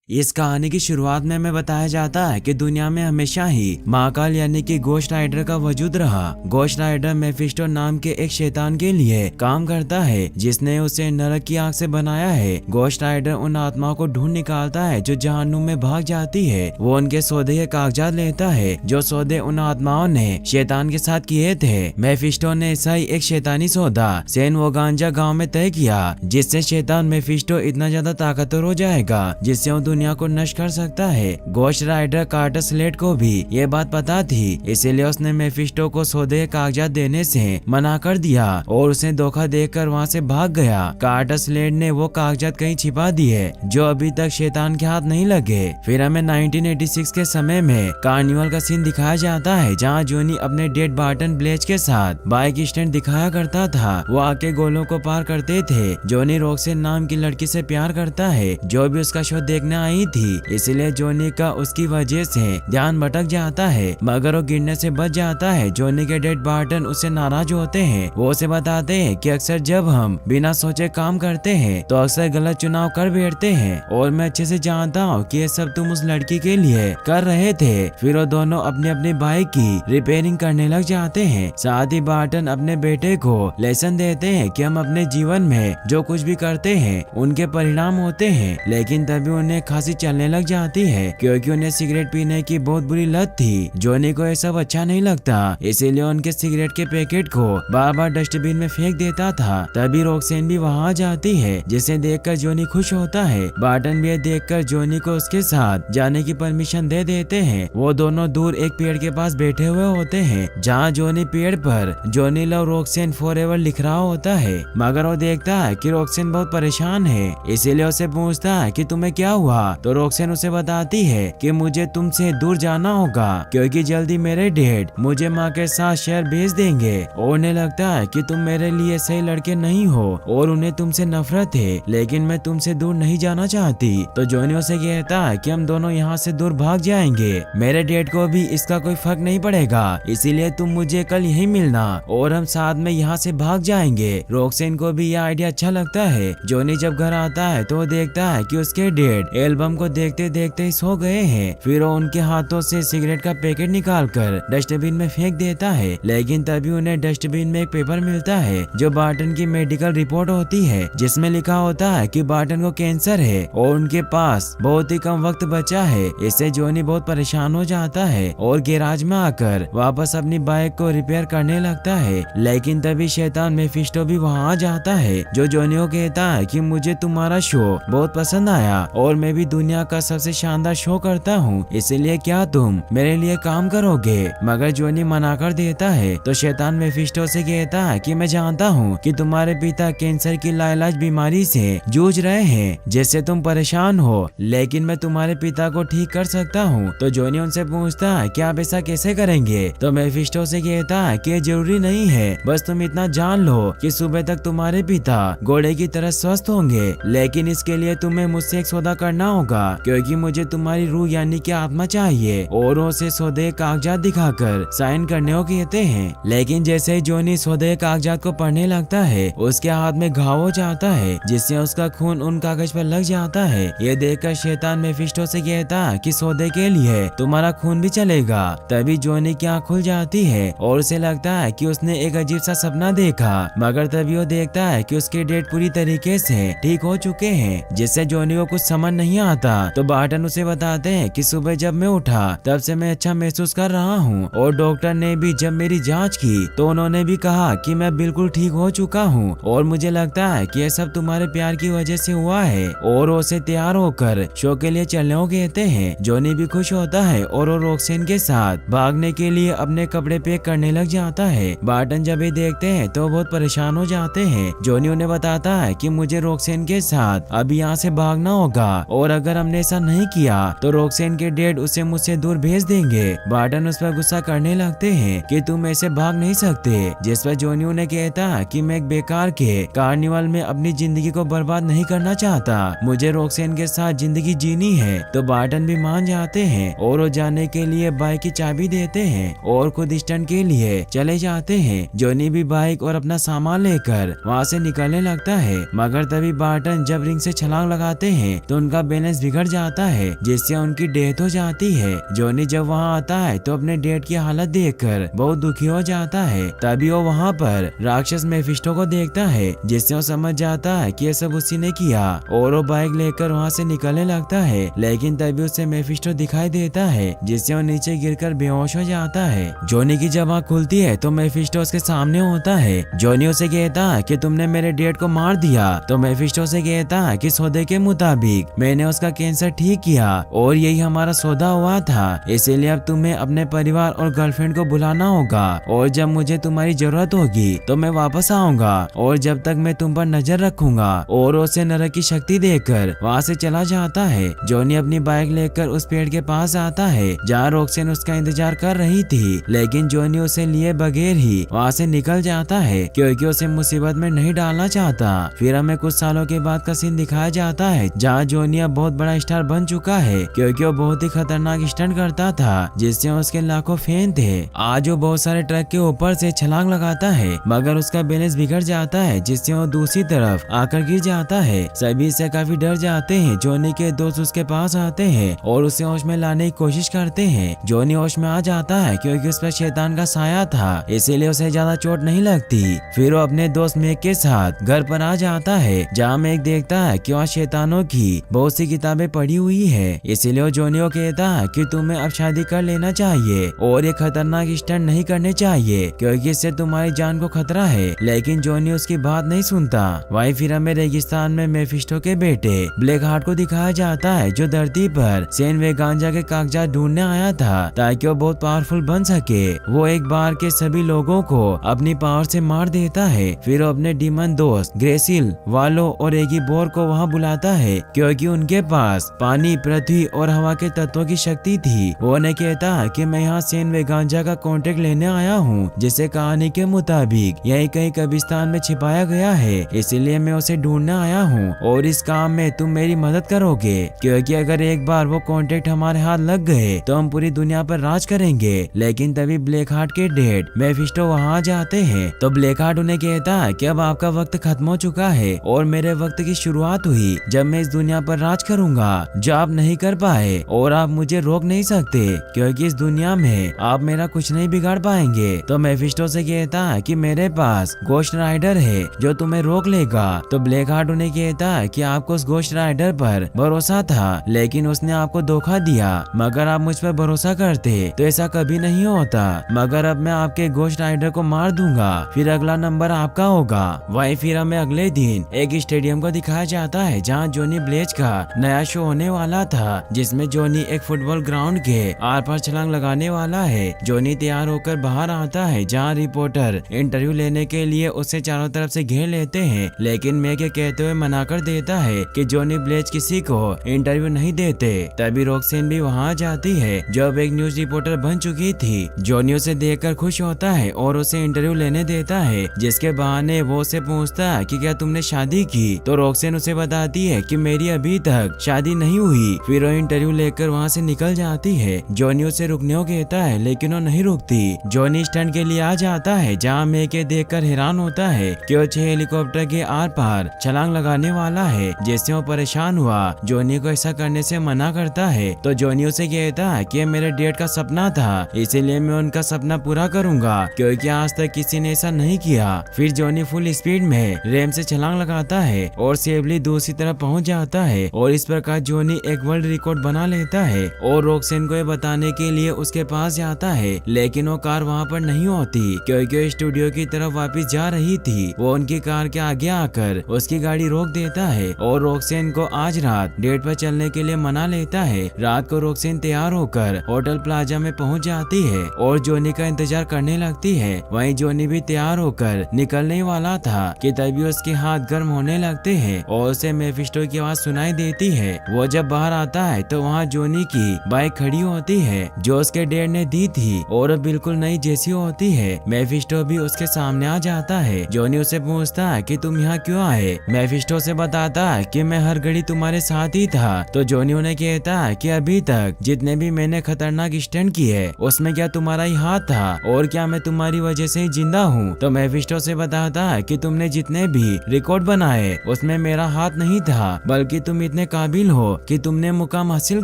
इस कहानी की शुरुआत में हमें बताया जाता है कि दुनिया में हमेशा ही महाकाल यानी कि घोस्ट राइडर का वजूद रहा। घोस्ट राइडर मेफिस्टो नाम के एक शैतान के लिए काम करता है जिसने उसे नरक की आग से बनाया है। घोस्ट राइडर उन आत्माओं को ढूंढ निकालता है जो जहन्नुम में भाग जाती है। वो उनके सौदे के कागजात लेता है जो सौदे उन आत्माओं ने शैतान के साथ किए थे। मेफिस्टो ने ऐसा ही एक शैतानी सौदा सैन वोगांजा गाँव में तय किया जिससे शैतान मेफिस्टो इतना ज्यादा ताकतवर हो जाएगा जिससे वो दुनिया को नष्ट कर सकता है। घोस्ट राइडर कार्टर स्लेट को भी ये बात पता थी, इसीलिए उसने मेफिस्टो को सौदे के कागजात देने से मना कर दिया और उसे धोखा देकर वहाँ से भाग गया। कार्टर स्लेट ने वो कागजात कहीं छिपा दिए जो अभी तक शैतान के हाथ नहीं लगे। फिर हमें 1986 के समय में कार्निवल का सीन दिखाया जाता है जहाँ जोनी अपने डेड बार्टन ब्लेच के साथ बाइक स्टैंड दिखाया करता था। वो आके गोलों को पार करते थे। जोनी रॉक्सेन नाम की लड़की से प्यार करता है जो भी उसका शो देखने आई थी, इसलिए जोनी का उसकी वजह से ध्यान भटक जाता है मगर वो गिरने से बच जाता है। जोनी के डेड बार्टन उससे नाराज होते हैं। वो उसे बताते हैं कि अक्सर जब हम बिना सोचे काम करते हैं तो अक्सर गलत चुनाव कर बैठते हैं और मैं अच्छे से जानता हूँ कि ये सब तुम उस लड़की के लिए कर रहे थे। फिर वो दोनों अपनी अपनी बाइक की रिपेयरिंग करने लग जाते हैं। साथ ही बार्टन अपने बेटे को लेसन देते हैं कि हम अपने जीवन में जो कुछ भी करते हैं उनके परिणाम होते हैं। लेकिन तभी उन्हें खांसी चलने लग जाती है क्योंकि उन्हें सिगरेट पीने की बहुत बुरी लत थी। जोनी को ये सब अच्छा नहीं लगता, इसीलिए उनके सिगरेट के पैकेट को बार बार डस्टबिन में फेंक देता था। तभी रॉक्सेन भी वहाँ जाती है जिसे देखकर जोनी खुश होता है। बार्टन भी देखकर जोनी को उसके साथ जाने की परमिशन दे देते हैं। वो दोनों दूर एक पेड़ के पास बैठे हुए होते हैं जहाँ जोनी पेड़ पर जोनी लव रॉक्सेन फॉरएवर लिख रहा होता है मगर वो देखता है कि रॉक्सेन बहुत परेशान है, इसीलिए उसे पूछता है कि तुम्हें क्या हुआ। तो रॉक्सेन उसे बताती है कि मुझे तुमसे दूर जाना होगा क्योंकि जल्दी मेरे डैड मुझे माँ के साथ शहर भेज देंगे और उन्हें लगता है कि तुम मेरे लिए सही लड़के नहीं हो और उन्हें तुमसे नफरत है, लेकिन मैं तुमसे दूर नहीं जाना चाहती। तो जोनी उसे कहता है कि हम दोनों यहाँ से दूर भाग जाएंगे, मेरे डैड को भी इसका कोई फर्क नहीं पड़ेगा, इसीलिए तुम मुझे कल यही मिलना और हम साथ में यहाँ से भाग जाएंगे। रॉक्सेन को भी यह आइडिया अच्छा लगता है। जोनी जब घर आता है तो वो देखता है कि उसके डैड एल्बम को देखते देखते ही सो गए हैं। फिर वो उनके हाथों से सिगरेट का पैकेट निकालकर डस्टबिन में फेंक देता है, लेकिन तभी उन्हें डस्टबिन में एक पेपर मिलता है जो बार्टन की मेडिकल रिपोर्ट होती है जिसमें लिखा होता है कि बार्टन को कैंसर है और उनके पास बहुत ही कम वक्त बचा है। इससे जोनी बहुत परेशान हो जाता है और गैराज में आकर वापस अपनी बाइक को रिपेयर करने लगता है। लेकिन तभी शैतान मेफिस्टो भी वहाँ आ जाता है जो जोनी को कहता है कि मुझे तुम्हारा शो बहुत पसंद आया और मैं भी दुनिया का सबसे शानदार शो करता हूँ, इसलिए क्या तुम मेरे लिए काम करोगे। मगर जोनी मना कर देता है। तो शैतान मेफिस्टो से कहता है कि मैं जानता हूँ कि तुम्हारे पिता कैंसर की लाइलाज बीमारी से जूझ रहे हैं जिससे तुम परेशान हो, लेकिन मैं तुम्हारे पिता को ठीक कर सकता हूँ। तो जोनी उनसे पूछता है कि आप ऐसा कैसे करेंगे। तो मेफिस्टो से कहता है कि जरूरी नहीं है, बस तुम इतना जान लो कि सुबह तक तुम्हारे पिता घोड़े की तरह स्वस्थ होंगे, लेकिन इसके लिए तुम्हें मुझसे एक सौदा करना होगा क्योंकि मुझे तुम्हारी रूह यानी कि आत्मा चाहिए। और उसे सौदे कागजात दिखाकर साइन करने को कहते हैं। लेकिन जैसे ही जोनी सौदे कागजात को पढ़ने लगता है उसके हाथ में घाव हो जाता है जिससे उसका खून उन कागज पर लग जाता है। ये देखकर शैतान मेफिस्टो से कहता है कि सौदे के लिए तुम्हारा खून भी चलेगा। तभी जोनी की आँख खुल जाती है और उसे लगता है कि उसने एक अजीब सा सपना देखा, मगर तभी वो देखता है कि उसके डेड पूरी तरीके से ठीक हो चुके हैं जिससे जोनी को कुछ समझ नहीं आता। तो बार्टन उसे बताते हैं कि सुबह जब मैं उठा तब से मैं अच्छा महसूस कर रहा हूँ और डॉक्टर ने भी जब मेरी जांच की तो उन्होंने भी कहा कि मैं बिल्कुल ठीक हो चुका हूँ और मुझे लगता है कि यह सब तुम्हारे प्यार की वजह से हुआ है। और उसे तैयार होकर शो के लिए चलने को कहते हैं। जोनी भी खुश होता है और वो रॉक्सेन के साथ भागने के लिए अपने कपड़े पैक करने लग जाता है। बार्टन जब ये देखते हैं तो बहुत परेशान हो जाते हैं। जोनी उन्हें बताता है कि मुझे रॉक्सेन के साथ अभी यहाँ से भागना होगा और अगर हमने ऐसा नहीं किया तो रॉक्सेन के डैड उसे मुझसे दूर भेज देंगे। बार्टन उस पर गुस्सा करने लगते हैं कि तुम ऐसे भाग नहीं सकते, जिस पर जोनी उन्हें कहता है कि मैं एक बेकार के कार्निवल में अपनी जिंदगी को बर्बाद नहीं करना चाहता, मुझे रॉक्सेन के साथ जिंदगी जीनी है। तो बार्टन भी मान जाते हैं और वो जाने के लिए बाइक की चाबी देते हैं और खुद स्टंट के लिए चले जाते हैं। जोनी भी बाइक और अपना सामान लेकर वहाँ से निकलने लगता है, मगर तभी बार्टन जब रिंग से छलांग लगाते हैं तो उनका बैलेंस बिगड़ जाता है जिससे उनकी डेथ हो जाती है। जॉनी जब वहाँ आता है तो अपने डैड की हालत देखकर बहुत दुखी हो जाता है। तभी वो वहाँ पर राक्षस मेफिस्टो को देखता है जिससे वो समझ जाता है कि ये सब उसी ने किया और वो बाइक लेकर वहाँ से निकलने लगता है। लेकिन तभी उसे मेफिस्टो दिखाई देता है जिससे वो नीचे गिरकर बेहोश हो जाता है। जॉनी की जब आँख खुलती है तो मेफिस्टो उसके सामने होता है। जॉनी उसे कहता है कि तुमने मेरे डैड को मार दिया। तो मेफिस्टो से कहता है कि सौदे के मुताबिक मैंने उसका कैंसर ठीक किया और यही हमारा सौदा हुआ था, इसीलिए अब तुम्हें अपने परिवार और गर्लफ्रेंड को बुलाना होगा और जब मुझे तुम्हारी जरूरत होगी तो मैं वापस आऊंगा और जब तक मैं तुम पर नजर रखूंगा। और उसे नरक की शक्ति देकर वहाँ से चला जाता है। जॉनी अपनी बाइक लेकर उस पेड़ के पास आता है जहाँ रॉक्सेन उसका इंतजार कर रही थी, लेकिन जॉनी उसे लिए बगैर ही वहाँ से निकल जाता है क्योंकि उसे मुसीबत में नहीं डालना चाहता। फिर हमें कुछ सालों के बाद का सीन दिखाया जाता है जहाँ जॉनी अब बहुत बड़ा स्टार बन चुका है क्योंकि वो बहुत ही खतरनाक स्टंट करता था जिससे उसके लाखों फैन थे। आज वो बहुत सारे ट्रक के ऊपर से छलांग लगाता है मगर उसका बैलेंस बिगड़ जाता है जिससे वो दूसरी तरफ आकर गिर जाता है। सभी इससे काफी डर जाते हैं। जॉनी के दोस्त उसके पास आते हैं और उसे होश में लाने की कोशिश करते हैं। जॉनी होश में आ जाता है क्योंकि उस पर शैतान का साया था, इसीलिए उसे ज्यादा चोट नहीं लगती। फिर वो अपने दोस्त मेक के साथ घर पर आ जाता है जहाँ मेक देखता है कि वहाँ शैतानों की बहुत सी किताबें पड़ी हुई है, इसीलिए वो जॉनी को कहता है कि तुम्हें अब शादी कर लेना चाहिए और ये खतरनाक स्टंट नहीं करने चाहिए क्योंकि इससे तुम्हारी जान को खतरा है। लेकिन जॉनी उसकी बात नहीं सुनता। वहीं फिर हमें रेगिस्तान में मेफिस्टो के बेटे ब्लैक हार्ट को दिखाया जाता है जो धरती पर सेन वे गांजा के कागजात ढूंढने आया था ताकि वो बहुत पावरफुल बन सके। वो एक बार के सभी लोगों को अपनी पावर से मार देता है। फिर वो अपने डीमन दोस्त ग्रेसिल, वालो और एगी बोर को वहाँ बुलाता है क्योंकि उनके पास पानी, पृथ्वी और हवा के तत्वों की शक्ति थी। वो ने कहता है कि मैं यहाँ सेन वे गांजा का कॉन्ट्रैक्ट लेने आया हूँ जिसे कहानी के मुताबिक यही कहीं कब्रिस्तान में छिपाया गया है, इसीलिए मैं उसे ढूंढने आया हूँ और इस काम में तुम मेरी मदद करोगे क्योंकि अगर एक बार वो कॉन्ट्रैक्ट हमारे हाथ लग गए तो हम पूरी दुनिया पर राज करेंगे। लेकिन तभी ब्लैक हार्ट के डैड मेफिस्टो वहाँ जाते हैं तो ब्लैक हार्ट उन्हें कहता है कि अब आपका वक्त खत्म हो चुका है और मेरे वक्त की शुरुआत हुई जब मैं इस दुनिया पर राज करूंगा जो आप नहीं कर पाए और आप मुझे रोक नहीं सकते क्योंकि इस दुनिया में आप मेरा कुछ नहीं बिगाड़ पाएंगे। तो मेफिस्टो से कहता है कि मेरे पास गोस्ट राइडर है जो तुम्हें रोक लेगा। तो ब्लैक हार्ट उन्हें कहता है कि आपको उस गोस्ट राइडर पर भरोसा था लेकिन उसने आपको धोखा दिया, मगर आप मुझ पर भरोसा करते तो ऐसा कभी नहीं होता। मगर अब मैं आपके गोस्ट राइडर को मार दूंगा, फिर अगला नंबर आपका होगा। वहीं फिर हमें अगले दिन एक स्टेडियम को दिखाया जाता है जहाँ जॉनी ब्लेज का नया शो होने वाला था जिसमें जॉनी एक फुटबॉल ग्राउंड के आर पार छलांग लगाने वाला है। जॉनी तैयार होकर बाहर आता है जहाँ रिपोर्टर इंटरव्यू लेने के लिए उसे चारों तरफ से घेर लेते हैं, लेकिन मैं के कहते हुए मना कर देता है कि जॉनी ब्लेज किसी को इंटरव्यू नहीं देते। तभी रॉक्सेन भी वहाँ जाती है जो अब एक न्यूज रिपोर्टर बन चुकी थी। जॉनी उसे देखकर खुश होता है और उसे इंटरव्यू लेने देता है, जिसके बहाने वो उसे पूछता है कि क्या तुमने शादी की। तो रॉक्सेन उसे बताती है कि मेरी अभी तक शादी नहीं हुई। फिर वो इंटरव्यू लेकर वहाँ से निकल जाती है। जॉनी उसे रुकने को कहता है लेकिन वो नहीं रुकती। जॉनी स्टंट के लिए आ जाता है जहाँ मेके देखकर हैरान होता है कि वो 6 हेलीकॉप्टर के आर पार छलांग लगाने वाला है, जिससे वो परेशान हुआ जॉनी को ऐसा करने से मना करता है। तो जॉनी उसे कहता है कि मेरे डैड का सपना था, इसीलिए मैं उनका सपना पूरा करूंगा क्योंकि आज तक किसी ने ऐसा नहीं किया। फिर जॉनी फुल स्पीड में रैम से छलांग लगाता है और सेफली दूसरी तरफ पहुंच जाता है और इस प्रकार जॉनी एक वर्ल्ड रिकॉर्ड बना लेता है और रॉक्सेन को ये बताने के लिए उसके पास जाता है, लेकिन वो कार वहाँ पर नहीं होती क्योंकि वो स्टूडियो की तरफ वापस जा रही थी। वो उनकी कार के आगे आकर उसकी गाड़ी रोक देता है और रॉक्सेन को आज रात डेट पर चलने के लिए मना लेता है। रात को रॉक्सेन तैयार होकर होटल प्लाजा में पहुंच जाती है और जॉनी का इंतजार करने लगती है। वहीं जॉनी भी तैयार होकर निकलने वाला था कि तभी उसके हाथ गर्म होने लगते हैं और उसे मेफिस्टो की आवाज सुनाई देती है। वो जब बाहर आता है तो वहाँ जॉनी की बाइक खड़ी होती है जो उसके डैड ने दी थी और बिल्कुल नई जैसी होती है। मेफिस्टो भी उसके सामने आ जाता है। जॉनी उसे पूछता है कि तुम यहाँ क्यों आए। मेफिस्टो से बताता है कि मैं हर घड़ी तुम्हारे साथ ही था। तो जॉनी उन्हें कहता है कि अभी तक जितने भी मैंने खतरनाक स्टंट किए उसमें क्या तुम्हारा ही हाथ था और क्या मैं तुम्हारी वजह से ही जिंदा हूँ। तो मेफिस्टो से बताता है कि तुमने जितने भी रिकॉर्ड बनाए उसमें मेरा हाथ नहीं था, बल्कि तुम इतने इतने काबिल हो कि तुमने मुकाम हासिल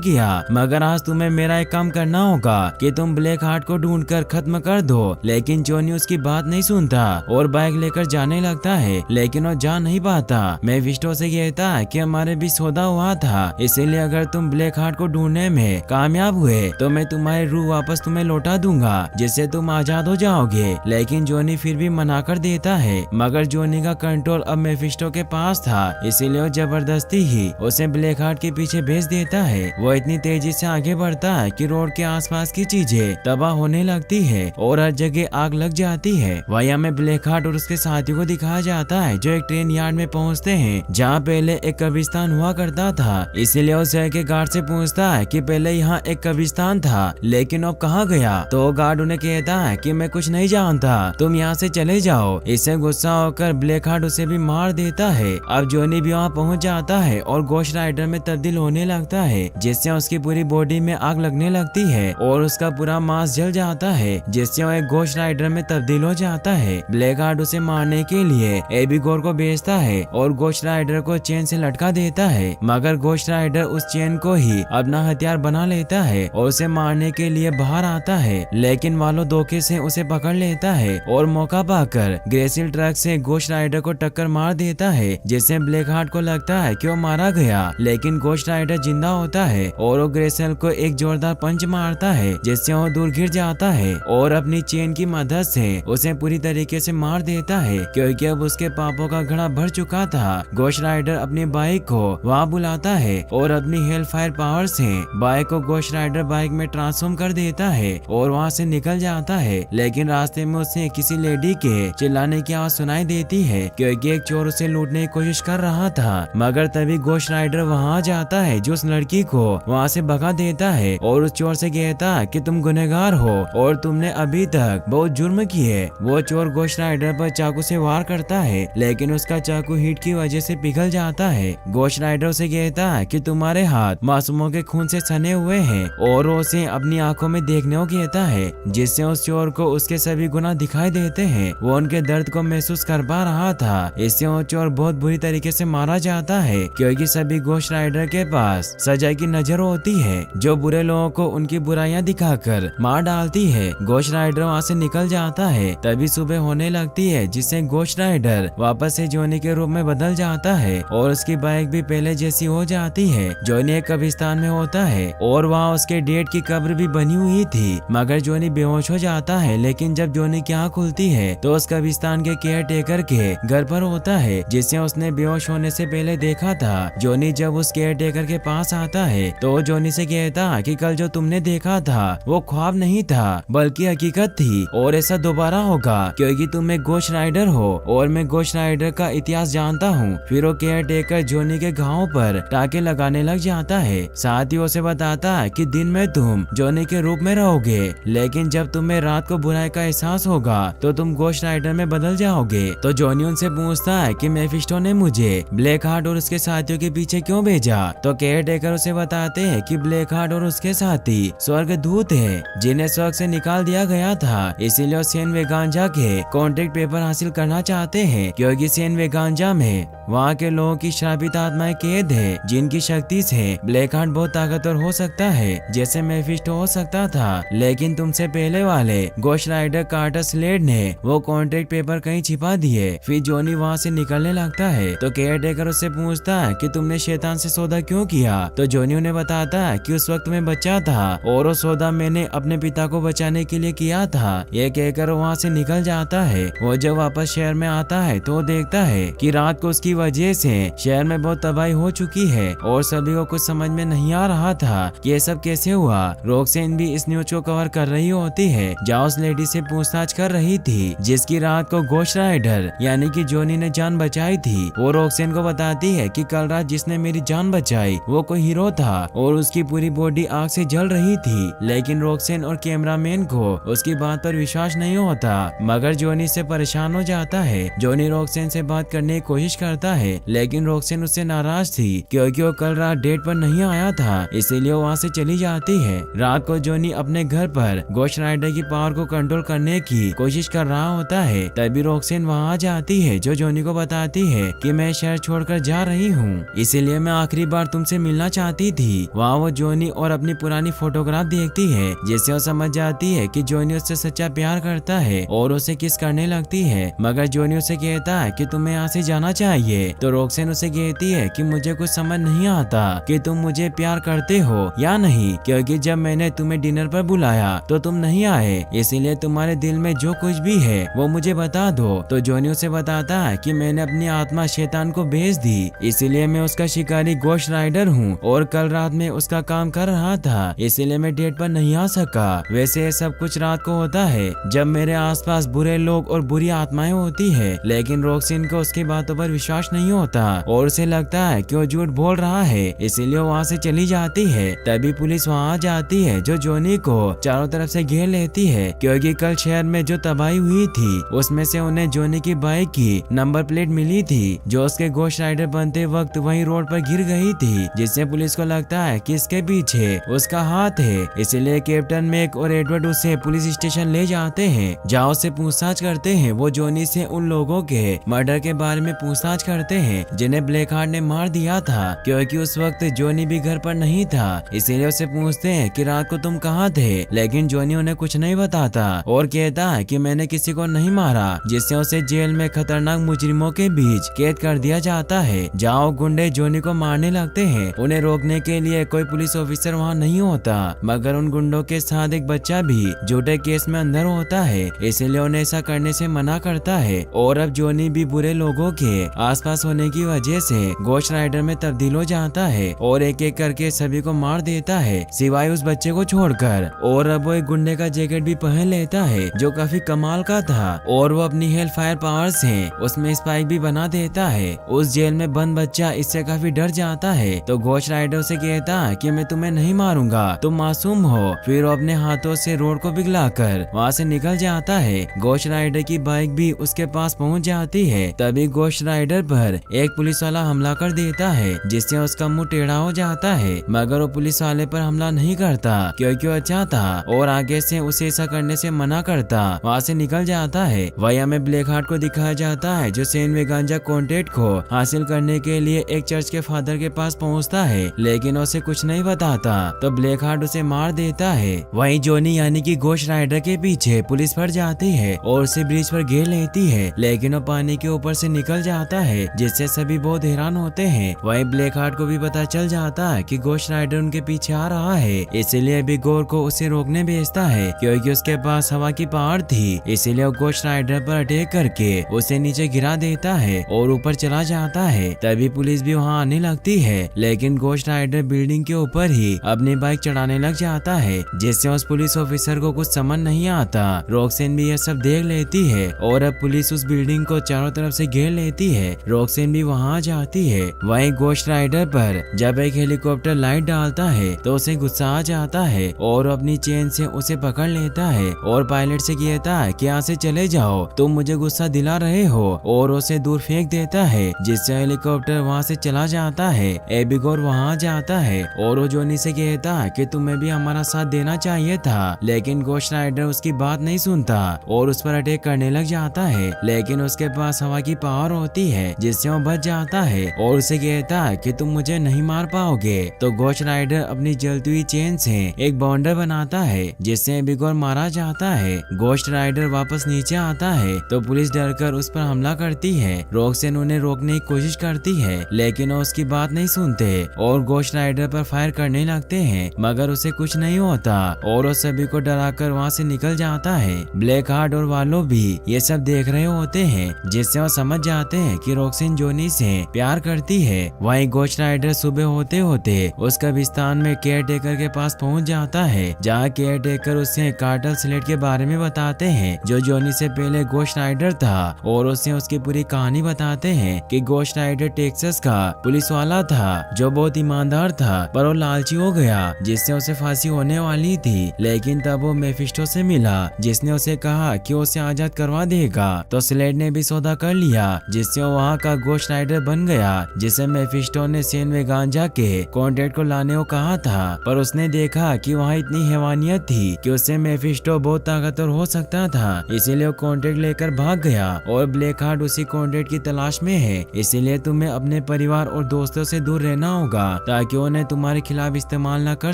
किया, मगर आज तुम्हें मेरा एक काम करना होगा कि तुम ब्लैक हार्ट को ढूंढकर खत्म कर दो। लेकिन जॉनी उसकी बात नहीं सुनता और बाइक लेकर जाने लगता है, लेकिन वो जा नहीं पाता। मेफिस्टो से कहता है कि हमारे बीच सौदा हुआ था, इसीलिए अगर तुम ब्लैक हार्ट को ढूंढने में कामयाब हुए तो मैं तुम्हारी रूह वापस तुम्हें लौटा दूंगा, जिससे तुम आजाद हो जाओगे। लेकिन जॉनी फिर भी मना कर देता है, मगर जॉनी का कंट्रोल अब मेफिस्टो के पास था, इसीलिए वो जबरदस्ती ही उसे ब्लैक हार्ट के पीछे भेज देता है। वो इतनी तेजी से आगे बढ़ता है कि रोड के आसपास की चीजें तबाह होने लगती है और हर जगह आग लग जाती है। वहीं हमें ब्लैक हार्ट और उसके साथियों को दिखाया जाता है जो एक ट्रेन यार्ड में पहुंचते हैं, जहां पहले एक कब्रिस्तान हुआ करता था। इसीलिए उस शहर के गार्ड से पूछता है कि पहले यहाँ एक कब्रिस्तान था, लेकिन अब कहाँ गया। तो गार्ड उन्हें कहता है कि मैं कुछ नहीं जानता, तुम यहाँ से चले जाओ। इससे गुस्सा होकर ब्लैक हार्ट उसे भी मार देता है। अब जॉनी भी वहाँ पहुँच जाता है और घोस्ट राइडर में तब्दील होने लगता है, जिससे उसकी पूरी बॉडी में आग लगने लगती है और उसका पूरा मांस जल जाता है, जिससे वो एक घोस्ट राइडर में तब्दील हो जाता है। ब्लैक हार्ट उसे मारने के लिए एबिगोर को भेजता है और घोस्ट राइडर को चेन से लटका देता है, मगर घोस्ट राइडर उस चेन को ही अपना हथियार बना लेता है और उसे मारने के लिए बाहर आता है। लेकिन वालो धोखे से उसे पकड़ लेता है और मौका पाकर ग्रेसिल ट्रक से घोस्ट राइडर को टक्कर मार देता है, जिससे ब्लैक हार्ट को लगता है कि वो मारा गया। लेकिन घोस्ट राइडर जिंदा होता है और वो ग्रेसिल को एक जोरदार पंच मारता है, जिससे वो दूर गिर जाता है और अपनी चेन की मदद से उसे पूरी तरीके से मार देता है, क्योंकि अब उसके पापों का घड़ा भर चुका था। घोस्ट राइडर अपनी बाइक को वहाँ बुलाता है और अपनी हेल फायर पावर से बाइक को घोस्ट राइडर बाइक में ट्रांसफॉर्म कर देता है और वहाँ से निकल जाता है। लेकिन रास्ते में उसे किसी लेडी के चिल्लाने की आवाज सुनाई देती है, क्योंकि एक चोर उसे लूटने की कोशिश कर रहा था। मगर तभी घोस्ट राइडर वहाँ आ जाता है, जो उस लड़की को वहाँ से भगा देता है और उस चोर से कहता है कि तुम गुनहगार हो और तुमने अभी तक बहुत जुर्म किए। वो चोर घोस्ट राइडर पर चाकू से वार करता है, लेकिन उसका चाकू हीट की वजह से पिघल जाता है। घोस्ट राइडर उसे कहता है कि तुम्हारे हाथ मासूमों के खून से सने हुए हैं और वो उसे अपनी आंखों में देखने को कहता है, जिससे उस चोर को उसके सभी गुनाह दिखाई देते हैं। वो उनके दर्द को महसूस कर पा रहा था। इससे वो चोर बहुत बुरी तरीके से मारा जाता है, क्योंकि सभी घोस्ट राइडर के पास सजा की नजर होती है, जो बुरे लोगों को उनकी बुराइयां दिखाकर मार डालती है। घोस्ट राइडर वहाँ से निकल जाता है। तभी सुबह होने लगती है, जिससे घोस्ट राइडर वापस से जॉनी के रूप में बदल जाता है और उसकी बाइक भी पहले जैसी हो जाती है। जॉनी एक कब्रिस्तान में होता है और वहाँ उसके डेड की कब्र भी बनी हुई थी, मगर जॉनी बेहोश हो जाता है। लेकिन जब जॉनी की आँख खुलती है तो उस कब्रिस्तान के केयर टेकर के घर पर होता है, जिसे उसने बेहोश होने से पहले देखा था। जॉनी जब उस केयर टेकर के पास आता है तो जॉनी से कहता कि कल जो तुमने देखा था वो ख्वाब नहीं था बल्कि हकीकत थी, और ऐसा दोबारा होगा क्योंकि तुम एक घोस्ट राइडर हो और मैं घोस्ट राइडर का इतिहास जानता हूँ। फिर वो केयर टेकर जॉनी के घावों पर टाके लगाने लग जाता है। साथ ही उसे बताता है कि दिन में तुम जॉनी के रूप में रहोगे, लेकिन जब तुम्हें रात को बुराई का एहसास होगा तो तुम घोस्ट राइडर में बदल जाओगे। तो जॉनी उनसे पूछता है कि मेफिस्टो ने मुझे ब्लैक हार्ट और उसके साथियों के पीछे क्यों भेजा। तो केयर टेकर उसे बताते हैं कि ब्लैक हार्ट और उसके साथी स्वर्ग दूत है, जिन्हें स्वर्ग से निकाल दिया गया था। इसीलिए सेन वेगांजा के कॉन्ट्रैक्ट पेपर हासिल करना चाहते हैं, क्योंकि सेन वेगांजा में वहाँ के लोगों की श्रापित आत्माएं कैद है, जिनकी शक्ति से ब्लैक हार्ट बहुत ताकतवर हो सकता है, जैसे मेफिस्टो हो सकता था। लेकिन तुमसे पहले वाले घोस्ट राइडर कार्टर स्लेड ने वो कॉन्ट्रैक्ट पेपर कहीं छिपा दिए। फिर जॉनी वहाँ से निकलने लगता है तो केयर टेकर उससे पूछता है कि तुमने शैतान से सौदा क्यों किया। तो जॉनी उन्हें बताता है कि उस वक्त मैं बच्चा था और वो सौदा मैंने अपने पिता को बचाने के लिए किया था। ये कहकर वहाँ से निकल जाता है। वो जब वापस शहर में आता है तो देखता है कि रात को उसकी वजह से शहर में बहुत तबाही हो चुकी है और सभी को कुछ समझ में नहीं आ रहा था कि ये सब कैसे हुआ। रोक्सेन भी इस न्यूज को कवर कर रही होती है, जहाँ उस लेडी से पूछताछ कर रही थी जिसकी रात को घोस्ट राइडर यानी कि जॉनी ने जान बचाई थी। वो रोक्सेन को बताती है कि कल रात जिसने मेरी जान बचाई वो कोई हीरो था और उसकी पूरी बॉडी आग से जल रही थी। लेकिन रोक्सेन और कैमरामैन को उसकी बात पर विश्वास नहीं होता, मगर जॉनी से परेशान हो जाता है। जॉनी रोक्सेन से बात करने की कोशिश करता है, लेकिन रोक्सेन उससे नाराज थी क्योंकि वो कल रात डेट पर नहीं आया था, इसीलिए वो वहाँ से चली जाती है। रात को जॉनी अपने घर पर घोस्ट राइडर की पावर को कंट्रोल करने की कोशिश कर रहा होता है। तभी रोक्सेन वहाँ आ जाती है, जो जॉनी को बताती है कि मैं शहर छोड़कर जा रही हूँ, इसीलिए इसलिए मैं आखिरी बार तुमसे मिलना चाहती थी। वहाँ वो जोनी और अपनी पुरानी फोटोग्राफ देखती है, जिससे वो समझ जाती है कि जोनी उससे सच्चा प्यार करता है और उसे किस करने लगती है। मगर जोनी उसे कहता है कि तुम्हें यहाँ से जाना चाहिए। तो रोक्सेन उसे कहती है कि मुझे कुछ समझ नहीं आता कि तुम मुझे प्यार करते हो या नहीं, क्योंकि जब मैंने तुम्हें डिनर पर बुलाया तो तुम नहीं आए, इसीलिए तुम्हारे दिल में जो कुछ भी है वो मुझे बता दो। तो जोनी उसे बताता है कि मैंने अपनी आत्मा शैतान को भेज दी, इसीलिए मैं उसका शिकारी गोश्त राइडर हूँ और कल रात में उसका काम कर रहा था, इसीलिए मैं डेट पर नहीं आ सका। वैसे ये सब कुछ रात को होता है जब मेरे आसपास बुरे लोग और बुरी आत्माएं होती है, लेकिन रोक्सिन को उसकी बातों पर विश्वास नहीं होता और उसे लगता है कि वो झूठ बोल रहा है, इसीलिए वहाँ से चली जाती है। तभी पुलिस वहाँ आ जाती है जो जोनी को चारों तरफ से घेर लेती है, क्योंकि कल शहर में जो तबाही हुई थी उसमें से उन्हें जोनी की बाइक की नंबर प्लेट मिली थी, जो उसके गोश्त राइडर बनते वक्त वही रोड पर गिर गई थी, जिससे पुलिस को लगता है कि इसके पीछे उसका हाथ है। इसलिए कैप्टन मैक और एडवर्ड उसे पुलिस स्टेशन ले जाते हैं, जहाँ उससे पूछताछ करते हैं। वो जोनी से उन लोगों के मर्डर के बारे में पूछताछ करते हैं जिन्हें ब्लैक हार्ट ने मार दिया था, क्योंकि उस वक्त जोनी भी घर पर नहीं था। इसीलिए उससे पूछते हैं कि रात को तुम कहाँ थे, लेकिन जोनी उन्हें कुछ नहीं बताता और कहता है कि मैंने किसी को नहीं मारा, जिससे उसे जेल में खतरनाक मुजरिमों के बीच कैद कर दिया जाता है, जहाँ गुंडे जोनी को मारने लगते हैं। उन्हें रोकने के लिए कोई पुलिस ऑफिसर वहाँ नहीं होता, मगर उन गुंडों के साथ एक बच्चा भी झूठे केस में अंदर होता है, इसलिए उन्हें ऐसा करने से मना करता है। और अब जोनी भी बुरे लोगों के आसपास होने की वजह से गोश्त राइडर में तब्दील हो जाता है और एक एक करके सभी को मार देता है, सिवाय उस बच्चे को छोड़कर। और अब वो एक गुंडे का जैकेट भी पहन लेता है जो काफी कमाल का था, और वो अपनी हेल फायर पावर से उसमें स्पाइक भी बना देता है। उस जेल में बंद बच्चा इससे काफी डर जाता है, तो गोश्त राइडर से कहता है कि मैं तुम्हें नहीं मारूंगा, तुम मासूम हो। फिर वो अपने हाथों से रोड को पिघलाकर वहाँ से निकल जाता है। गोश्त राइडर की बाइक भी उसके पास पहुँच जाती है। तभी गोश्त राइडर पर एक पुलिस वाला हमला कर देता है, जिससे उसका मुंह टेढ़ा हो जाता है, मगर वो पुलिस वाले पर हमला नहीं करता क्योंकि वो अच्छा था और आगे से उसे ऐसा करने से मना करता वहाँ से निकल जाता है। वही हमें ब्लैक हार्ट को दिखाया जाता है जो सेन में गांजा कॉन्ट्रैक्ट को हासिल करने के लिए एक चर्च के फादर के पास पहुँचता है, लेकिन उसे कुछ नहीं बताता, तो ब्लैक हार्ट उसे मार देता है। वही जोनी यानी कि गोश्त राइडर के पीछे पुलिस पड़ जाती है और उसे ब्रिज पर घेर लेती है, लेकिन वो पानी के ऊपर से निकल जाता है, जिससे सभी बहुत हैरान होते हैं। वही ब्लैक हार्ट को भी पता चल जाता है कि गोश्त राइडर उनके पीछे आ रहा है, इसलिए बिगोर को उसे रोकने भेजता है, क्योंकि उसके पास हवा की पावर थी। इसलिए वो गोश्त राइडर पर अटैक करके उसे नीचे गिरा देता है और ऊपर चला जाता है। तभी पुलिस भी वहाँ आने लगती है, लेकिन गोश्त राइडर बिल्डिंग के ऊपर ही अपनी बाइक चढ़ाने लग जाता है, जिससे उस पुलिस ऑफिसर को कुछ समझ नहीं आता। रोक्सेन भी यह सब देख लेती है और अब पुलिस उस बिल्डिंग को चारों तरफ से घेर लेती है। रोक्सेन भी वहाँ आ जाती है। वहीं गोश्त राइडर पर जब एक हेलीकॉप्टर लाइट डालता है तो उसे गुस्सा आ जाता है और अपनी चेन से उसे पकड़ लेता है और पायलट से कहता है कि यहाँ से चले जाओ, तुम मुझे गुस्सा दिला रहे हो, और उसे दूर फेंक देता है, जिससे हेलीकॉप्टर वहाँ से चला जाता है। एबिगोर वहाँ जाता है और वो जोनी से कहता है कि तुम्हें भी हमारा साथ देना चाहिए था, लेकिन गोश्त राइडर उसकी बात नहीं सुनता और उस पर अटैक करने लग जाता है, लेकिन उसके पास हवा की पावर होती है, जिससे वो बच जाता है और उसे कहता है कि तुम मुझे नहीं मार पाओगे। तो गोश्त राइडर अपनी जलती हुई चेन से एक बाउंडर बनाता है, जिससे एबिगोर मारा जाता है। गोश्त राइडर वापस नीचे आता है तो पुलिस डरकर उस पर हमला करती है। रोक्सेन उन्हें रोकने की कोशिश करती है, लेकिन वो उसकी बात नहीं सुनते और गोश्त राइडर पर फायर करने लगते हैं, मगर उसे कुछ नहीं होता और वो सभी को डराकर वहाँ से निकल जाता है। ब्लैक हार्ट और वालो भी ये सब देख रहे होते हैं, जिससे वो समझ जाते हैं कि रोक्सेन जोनी से प्यार करती है। वहीं गोश्त राइडर सुबह होते होते उस कब्रिस्तान में केयर टेकर के पास पहुंच जाता है, जहाँ केयर टेकर उसे कार्टर स्लेट के बारे में बताते हैं जो जोनी से पहले गोश्त राइडर था, और उसे उसकी पूरी कहानी बताते हैं कि गोश्त राइडर टेक्सास का पुलिस वाला था जो बहुत ईमानदार था, पर वो लालची हो गया, जिससे उसे फांसी होने वाली थी। लेकिन तब वो मेफिस्टो से मिला, जिसने उसे कहा कि उसे आजाद करवा देगा। तो स्लेट ने भी सौदा कर लिया, जिससे वो वहाँ का गोश्त राइडर बन गया, जिसे मेफिस्टो ने सेन में गांजा के कॉन्ट्रैक्ट को लाने को कहा था, पर उसने देखा कि वहाँ इतनी हैवानियत थी कि उससे मेफिस्टो बहुत ताकतवर हो सकता था, इसीलिए वो कॉन्ट्रैक्ट लेकर भाग गया और ब्लैक हार्ट उसी कॉन्ट्रैक्ट की तलाश में है। इसीलिए तुम्हें अपने परिवार और दोस्तों से दूर रहना होगा ताकि उन्हें तुम्हारे खिलाफ इस्तेमाल न कर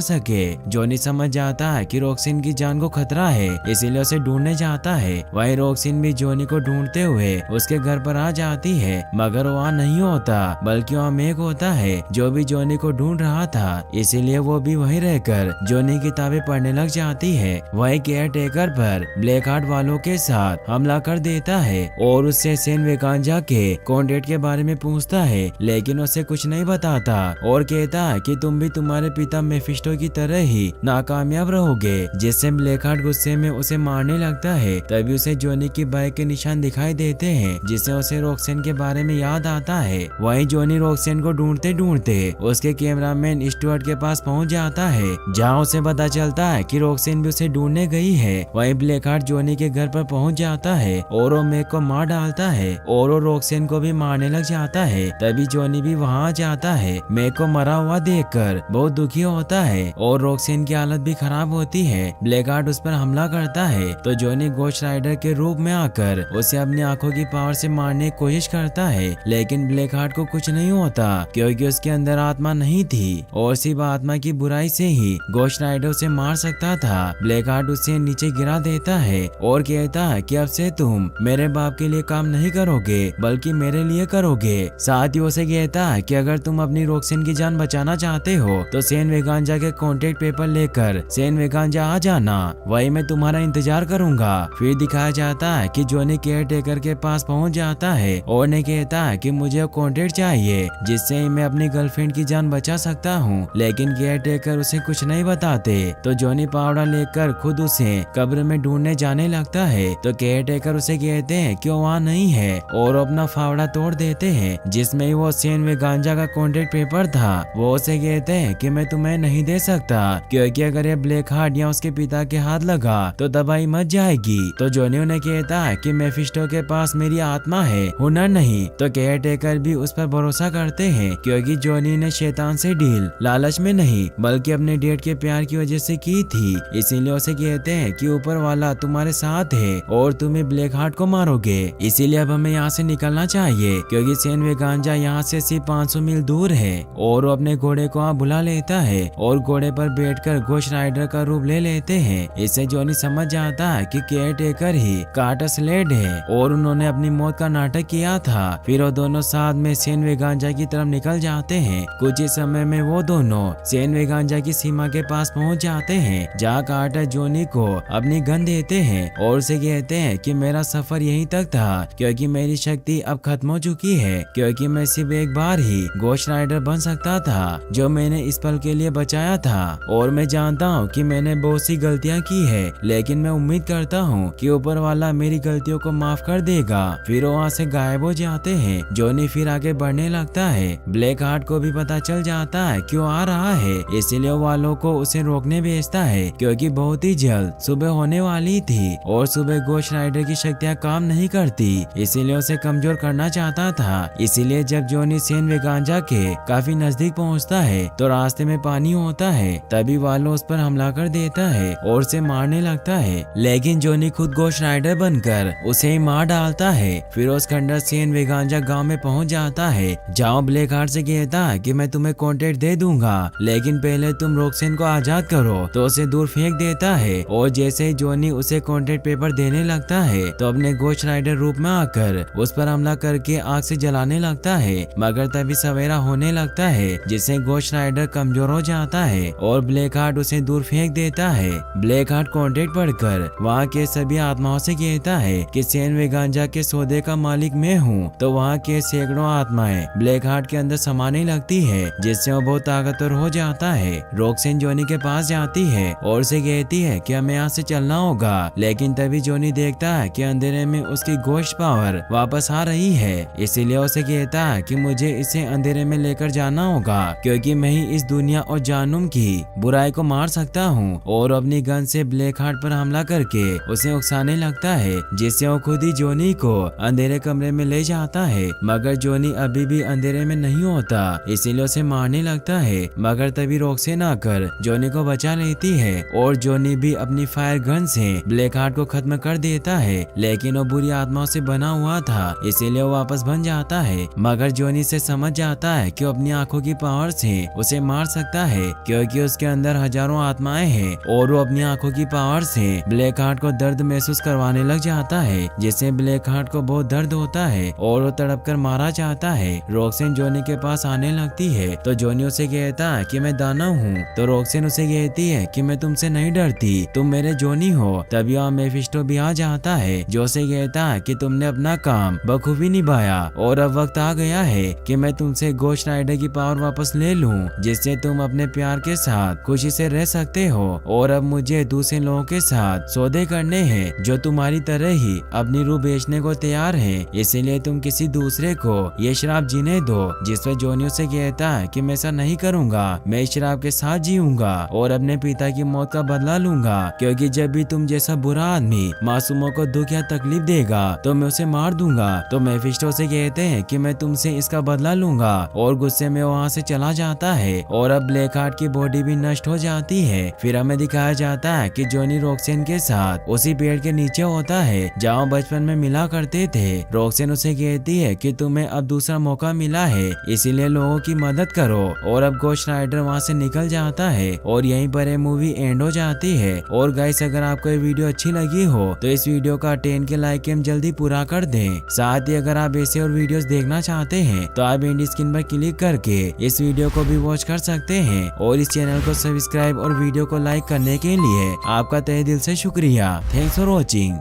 सके। जॉनी समझ जाता है कि रॉक्सिन की जान को खतरा है, इसीलिए उसे ढूंढने जाता है। वहीं रॉक्सिन भी जॉनी को ढूंढते हुए उसके घर पर आ जाती है, मगर वहाँ नहीं होता बल्कि वहाँ मेग होता है जो भी जॉनी को ढूंढ रहा था। इसीलिए वो भी वहीं रहकर जॉनी की किताबें पढ़ने लग जाती है। वही केयर टेकर पर ब्लैक हार्ट वालों के साथ हमला कर देता है और उससे सेन वेगांजा के कॉन्ट्रैक्ट के बारे में पूछता है, लेकिन उसे कुछ नहीं बताता और कहता है कि तुम भी तुम्हारे पिता मेफिस्टो की तरह ही नाकामयाब रहोगे, जिससे ब्लैक हार्ट गुस्से में उसे मारने लगता है। तभी उसे जॉनी की बाइक के निशान दिखाई देते हैं, जिससे उसे रॉक्सेन के बारे में याद आता है। वहीं जॉनी रॉक्सेन को ढूंढते ढूंढते उसके कैमरामैन स्टुअर्ट के पास पहुंच जाता है, जहां उसे पता चलता है कि रॉक्सेन भी उसे ढूंढने गई है। वहीं ब्लैक हार्ट जॉनी के घर पर पहुंच जाता है और वो मेग को मार डालता है और वो रॉक्सेन को भी मारने लग जाता है। तभी जॉनी भी वहां जाता है। मेग को मरा हुआ देखकर बहुत दुखी होता है और रॉक्सेन की हालत भी खराब होती है। ब्लैक हार्ट उस पर हमला करता है तो जॉनी गोस्ट राइडर के रूप में आकर उसे अपनी आंखों की पावर से मारने की कोशिश करता है, लेकिन ब्लैक हार्ट को कुछ नहीं होता क्योंकि उसके अंदर आत्मा नहीं थी और सिर्फ आत्मा की बुराई से ही गोस्ट राइडर उसे मार सकता था। ब्लैक हार्ट उसे नीचे गिरा देता है और कहता है कि अब से तुम मेरे बाप के लिए काम नहीं करोगे बल्कि मेरे लिए करोगे। साथ ही उसे कहता है कि अगर तुम अपनी रॉक्सिन की जान बचाना चाहते हो तो सेन वेगांजा के कॉन्ट्रैक्ट पेपर लेकर सेन वेगांजा आ जाना, वही मैं तुम्हारा इंतजार करूंगा। फिर दिखाया जाता है कि जॉनी केयर टेकर के पास पहुंच जाता है और ने कहता है कि मुझे कॉन्ट्रैक्ट चाहिए जिससे मैं अपनी गर्लफ्रेंड की जान बचा सकता हूँ, लेकिन केयर टेकर उसे कुछ नहीं बताते। तो जॉनी पावड़ा लेकर खुद उसे कब्र में ढूंढने जाने लगता है तो केयर टेकर उसे कहते हैं कि वो वहाँ नहीं है और अपना फावड़ा तोड़ देते हैं जिसमें वो सेन वेगांजा का कॉन्ट्रैक्ट पेपर था। वो उसे कहते हैं कि मैं तुम्हें नहीं दे सकता क्योंकि अगर ये ब्लैक हार्ट या उसके पिता के हाथ लगा तो दवाई मच जाएगी। तो जॉनी उन्हें कहता है कि मेफिस्टो के पास मेरी आत्मा है, हुनर नहीं। तो केयर टेकर भी उस पर भरोसा करते हैं क्योंकि जॉनी ने शैतान से डील लालच में नहीं बल्कि अपने डेट के प्यार की वजह से की थी। इसीलिए उसे कहते हैं कि ऊपर वाला तुम्हारे साथ है और तुम्हें ब्लैक हार्ट को मारोगे, इसीलिए अब हमें यहाँ से निकलना चाहिए क्योंकि सेन वेगांजा यहाँ से सिर्फ 500 मील दूर है। और वो अपने घोड़े को वहाँ बुला लेता है और घोड़े पर बैठकर गोस्ट राइडर का रूप ले लेते हैं। इससे जॉनी समझ जाता है कि केयर टेकर ही कार्टर स्लेड है और उन्होंने अपनी मौत का नाटक किया था। फिर वो दोनों साथ में सेन वेगांजा की तरफ निकल जाते हैं। कुछ ही समय में वो दोनों सेन वेगांजा की सीमा के पास पहुंच जाते हैं, जहाँ कार्टर जॉनी को अपनी गन देते हैं और उसे कहते हैं कि मेरा सफर यहीं तक था क्योंकि मेरी शक्ति अब खत्म हो चुकी है, क्योंकि मैं सिर्फ एक बार ही गोस्ट राइडर बन सकता था जो मैंने इस पल के लिए बचाया था। और मैं जानता हूँ कि मैंने बहुत सी गलतियाँ की है, लेकिन मैं उम्मीद करता हूँ कि ऊपर वाला मेरी गलतियों को माफ कर देगा। फिर वो वहाँ से गायब हो जाते हैं। जॉनी फिर आगे बढ़ने लगता है। ब्लैक हार्ट को भी पता चल जाता है क्यों आ रहा है, इसीलिए वालों को उसे रोकने भेजता है क्योंकि बहुत ही जल्द सुबह होने वाली थी और सुबह गोस्ट राइडर की शक्तियाँ काम नहीं करती, इसीलिए उसे कमजोर करना चाहता था। इसीलिए जब जॉनी सेन वेगांजा के काफी नजदीक पहुंचता है तो रास्ते में पानी होता है। तभी वालों उस पर हमला कर देता है और उसे मारने लगता है, लेकिन जॉनी खुद गोस्ट राइडर बनकर उसे ही मार डालता है। फिर उस खंडर सेन वेगांजा गांव में पहुंच जाता है, जहाँ ब्लैक हार्ट से कहता है कि मैं तुम्हें कॉन्ट्रैक्ट दे दूंगा लेकिन पहले तुम रॉक्सेन को आजाद करो। तो उसे दूर फेंक देता है और जैसे ही जॉनी उसे कॉन्ट्रैक्ट पेपर देने लगता है तो अपने गोस्ट राइडर रूप में आकर उस पर हमला करके आग से जलाने लगता है, मगर तभी सवेरा होने लगता है जिससे गोस्ट राइडर कमजोर हो जाता है और ब्लैक हार्ट उसे दूर फेंक देता है। ब्लैक हार्ट कॉन्ट्रैक्ट पढ़कर वहाँ के सभी आत्माओं से कहता है कि सेन वेगांजा के सौदे का मालिक मैं हूँ। तो वहाँ के सैकड़ों आत्माएं ब्लैक हार्ट के अंदर समाने लगती है, जिससे वो बहुत ताकतवर हो जाता है। रॉक्सेन जॉनी के पास जाती है और उसे कहती है कि हमें यहाँ से चलना होगा, लेकिन तभी जॉनी देखता है कि अंधेरे में उसकी गोश्त पावर वापस आ रही है। इसीलिए उसे कहता है कि मुझे इसे अंधेरे में लेकर जाना होगा क्योंकि मैं ही इस दुनिया और जानूम की बुराई को मार सकता हूँ। और अपनी गन से ब्लैक हार्ट पर हमला करके उसे उकसाने लगता है, जिससे वो खुद ही जॉनी को अंधेरे कमरे में ले जाता है, मगर जॉनी अभी भी अंधेरे में नहीं होता, इसीलिए उसे मारने लगता है। मगर तभी रॉक्सेन आकर जॉनी को बचा लेती है और जॉनी भी अपनी फायर गन से ब्लैक हार्ट को खत्म कर देता है, लेकिन वो बुरी आत्माओं से बना हुआ था इसीलिए वो वापस बन जाता है। मगर जॉनी से समझ जाता है कि वो अपनी आंखों की पावर से उसे मार सकता है, क्योंकि उसके अंदर हजारों आत्माएं हैं और वो अपनी आंखों की पावर से ब्लैक हार्ट को दर्द महसूस करवाने लग जाता है, जिससे ब्लैक हार्ट को बहुत दर्द होता है और वो तड़प कर मारा चाहता है। रॉक्सेन जॉनी के पास आने लगती है तो जॉनी उसे कहता है कि मैं दानव हूँ, तो रॉक्सेन उसे कहती है कि मैं तुमसे नहीं डरती, तुम मेरे जॉनी हो। तभी वहाँ मेफिस्टो भी आ जाता है जो उसे कहता है कि तुमने अपना काम बखूबी निभाया और अब वक्त आ गया है कि मैं तुमसे घोस्ट राइडर की पावर वापस ले लूं, जिससे तुम अपने प्यार के साथ खुशी से रह सकते हो। और अब मुझे दूसरे लोगों के साथ सौदे करने हैं जो तुम्हारी तरह ही अपनी रूह बेचने को तैयार हैं, इसीलिए तुम किसी दूसरे को ये शराब जीने दो। जिसपे जॉनी उसे कहता है कि मैं ऐसा नहीं करूंगा, मैं इस शराब के साथ जीऊंगा और अपने पिता की मौत का बदला लूंगा, क्योंकि जब भी तुम जैसा बुरा आदमी मासूमों को दुख या तकलीफ देगा तो मैं उसे मार दूंगा। तो मेफिस्टो से कहते हैं कि मैं तुमसे इसका बदला लूंगा और गुस्से में वहाँ से चला जाता है। और अब ब्लैक हार्ट की बॉडी भी नष्ट हो जाती है। फिर हमें दिखाया जाता है कि जॉनी रॉक्सेन के साथ उसी पेड़ के नीचे होता है जहाँ बचपन में मिला करते थे। रॉक्सेन उसे कहती है कि तुम्हें अब दूसरा मौका मिला है, इसीलिए लोगों की मदद करो। और अब घोस्ट राइडर वहाँ से निकल जाता है और यहीं पर ये मूवी एंड हो जाती है। और गाइस, अगर आपको ये वीडियो अच्छी लगी हो तो इस वीडियो का 10 के लाइक हम जल्दी पूरा कर दें। साथ ही अगर आप ऐसे और वीडियोस देखना चाहते हैं तो आप एंड स्क्रीन पर क्लिक करके इस वीडियो को भी वॉच कर सकते हैं। और इस चैनल को सब्सक्राइब और वीडियो को लाइक करने के लिए आपका तहे दिल से शुक्रिया। Thanks for watching.